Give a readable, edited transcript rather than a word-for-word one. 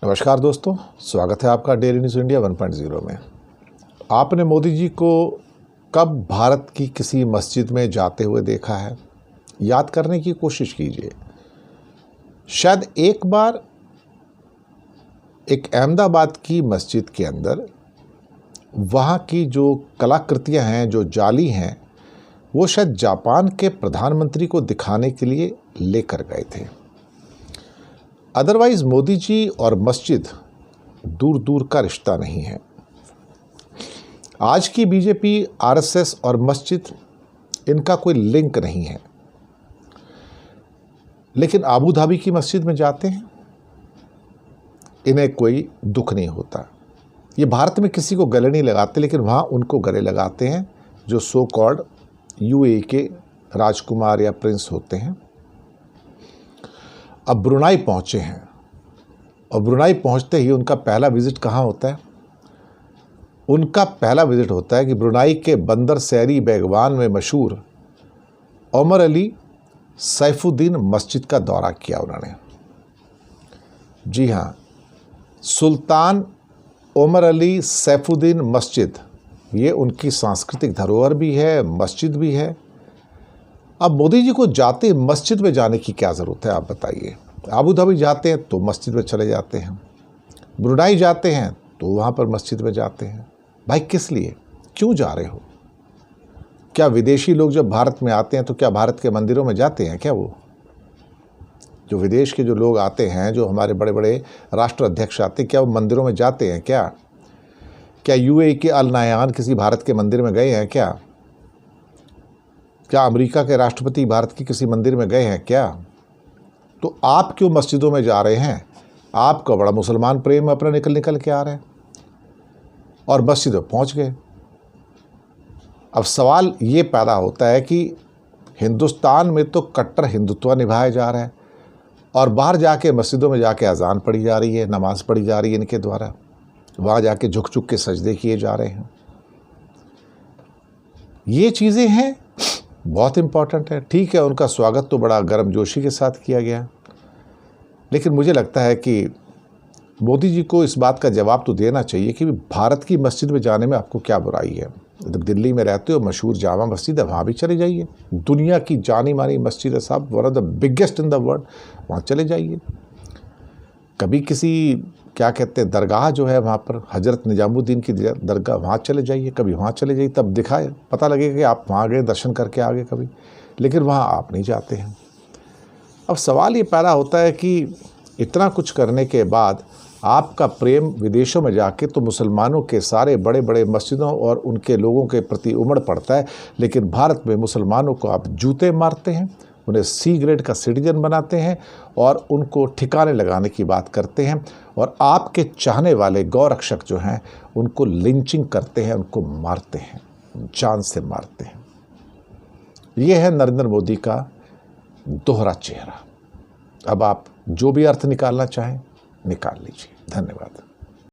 नमस्कार दोस्तों, स्वागत है आपका डेली न्यूज़ इंडिया 1.0 में। आपने मोदी जी को कब भारत की किसी मस्जिद में जाते हुए देखा है? याद करने की कोशिश कीजिए। शायद एक बार एक अहमदाबाद की मस्जिद के अंदर वहाँ की जो कलाकृतियाँ हैं, जो जाली हैं, वो शायद जापान के प्रधानमंत्री को दिखाने के लिए लेकर गए थे। अदरवाइज़ मोदी जी और मस्जिद दूर दूर का रिश्ता नहीं है। आज की बीजेपी, आरएसएस और मस्जिद, इनका कोई लिंक नहीं है। लेकिन अबू धाबी की मस्जिद में जाते हैं, इन्हें कोई दुख नहीं होता। ये भारत में किसी को गले नहीं लगाते, लेकिन वहाँ उनको गले लगाते हैं जो सो कॉल्ड यूएई के राजकुमार या प्रिंस होते हैं। अब ब्रुनाई पहुँचे हैं और ब्रुनाई पहुँचते ही उनका पहला विज़िट कहाँ होता है? उनका पहला विज़िट होता है कि ब्रुनाई के बंदर सैरी बेगवान में मशहूर ओमर अली सैफुद्दीन मस्जिद का दौरा किया उन्होंने। जी हाँ, सुल्तान ओमर अली सैफुद्दीन मस्जिद, ये उनकी सांस्कृतिक धरोहर भी है, मस्जिद भी है। अब मोदी जी को जाते मस्जिद में जाने की क्या ज़रूरत है, आप बताइए। अबू धाबी जाते हैं तो मस्जिद में चले जाते हैं, ब्रुनाई जाते हैं तो वहाँ पर मस्जिद में जाते हैं। भाई किस लिए, क्यों जा रहे हो? क्या विदेशी लोग जब भारत में आते हैं तो क्या भारत के मंदिरों में जाते हैं क्या? वो जो विदेश के जो लोग आते हैं, जो हमारे बड़े बड़े राष्ट्र अध्यक्ष आते हैं, क्या वो मंदिरों में जाते हैं क्या? क्या यूएई के अल नायान किसी भारत के मंदिर में गए हैं क्या? क्या अमेरिका के राष्ट्रपति भारत के किसी मंदिर में गए हैं क्या? तो आप क्यों मस्जिदों में जा रहे हैं? आपका बड़ा मुसलमान प्रेम अपना निकल के आ रहे हैं और मस्जिद में पहुंच गए। अब सवाल ये पैदा होता है कि हिंदुस्तान में तो कट्टर हिंदुत्व निभाया जा रहा है और बाहर जाके मस्जिदों में जाके अजान पढ़ी जा रही है, नमाज पढ़ी जा रही है इनके द्वारा, वहाँ जाके झुक झुक के सजदे किए जा रहे हैं। ये चीज़ें हैं, बहुत इम्पॉर्टेंट है। ठीक है, उनका स्वागत तो बड़ा गर्मजोशी के साथ किया गया, लेकिन मुझे लगता है कि मोदी जी को इस बात का जवाब तो देना चाहिए कि भारत की मस्जिद में जाने में आपको क्या बुराई है। जब दिल्ली में रहते हो, मशहूर जामा मस्जिद है, वहाँ भी चले जाइए। दुनिया की जानी मानी मस्जिद है साहब, one of the biggest in the world, वहाँ चले जाइए। कभी किसी क्या कहते हैं दरगाह जो है वहाँ पर, हज़रत निजामुद्दीन की दरगाह, वहाँ चले जाइए, कभी वहाँ चले जाइए, तब दिखाए, पता लगेगा कि आप वहाँ गए, दर्शन करके आ गए कभी। लेकिन वहाँ आप नहीं जाते हैं। अब सवाल ये पैदा होता है कि इतना कुछ करने के बाद आपका प्रेम विदेशों में जाके तो मुसलमानों के सारे बड़े बड़े मस्जिदों और उनके लोगों के प्रति उमड़ पड़ता है, लेकिन भारत में मुसलमानों को आप जूते मारते हैं, उन्हें सी ग्रेड का सिटीजन बनाते हैं और उनको ठिकाने लगाने की बात करते हैं। और आपके चाहने वाले गौरक्षक जो हैं उनको लिंचिंग करते हैं, उनको मारते हैं, जान से मारते हैं। ये है नरेंद्र मोदी का दोहरा चेहरा। अब आप जो भी अर्थ निकालना चाहें निकाल लीजिए। धन्यवाद।